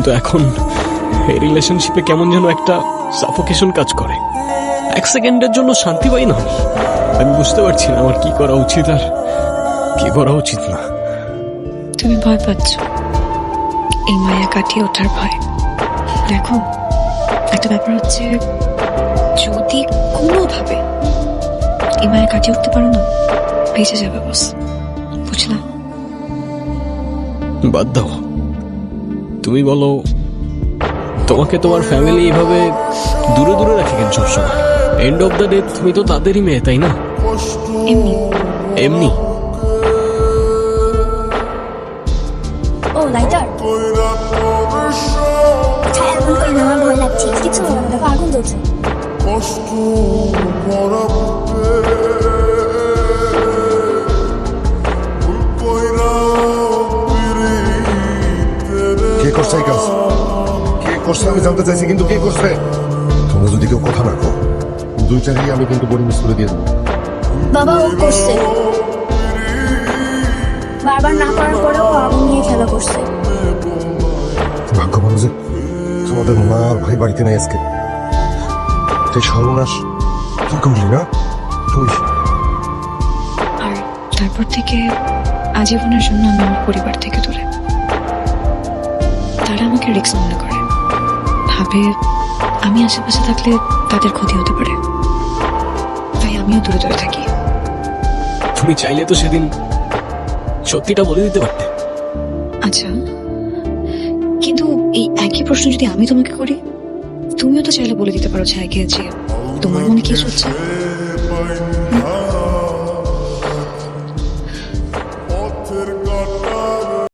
কিন্তু এখন এই রিলেশনশিপে কেমন যেন একটা সাফোকেশন কাজ করে। এক সেকেন্ডের জন্য শান্তি পাই না। আমি বুঝতে পারছি না আমার কি করা উচিত আর কি করা উচিত না। তুমি ভয় পাচ্ছ, এই মায়া কাটিয়ে ওঠার ভয়। দেখো, একটা ব্যাপার হচ্ছে, যদি কোনোভাবে এই মায়া কাটিয়ে উঠতে পারো না, বেঁচে যাবে বস, বুঝলা? বাদ দাও, তুমি বলো তোমাকে তোমার ফ্যামিলি এভাবে দূরে দূরে রাখে কেন সবসময়? এন্ড অফ দ্য ডে তুমি তো তাদেরই মেয়ে, তাই না? এমনি এমনি ও লাইটার ছায়া এমন করে না, আমার ভয় লাগছে। কিছু বলো না, দেখো আগুন জ্বলছে। কে করছে এই কাজ? কে করছে আমি জানতে চাইছি, কিন্তু কে করছে? তোমরা যদি কেউ কথা না কো, দুই চারই আমি কিন্তু বোর্ডিং স্কুলে দিয়ে দেবো। বাবা ও করছে, বারবার না করার পরেও আগুন নিয়ে খেলা করছে। ভাগ্য ভালো যে তোমাদের মা আর ভাই বাড়িতে নেই আজকে। সেই সর্বনাশ তুই করলি না? তুই আর তারপর থেকে আজীবনের জন্য আমি আমার পরিবার থেকে দূরে। তারা আমাকে রিস্ক মনে করে, ভাবে আমি আশেপাশে থাকলে তাদের ক্ষতি হতে পারে, তাই আমিও দূরে দূরে থাকি। তুমি চাইলে তো সেদিন সত্যিটা বলে দিতে পারতে। আচ্ছা, কিন্তু এই একই প্রশ্ন যদি আমি তোমাকে করি, তুমিও তো চাইলে বলে দিতে পারো ছায়াকে যে তোমার মনে কি হচ্ছে।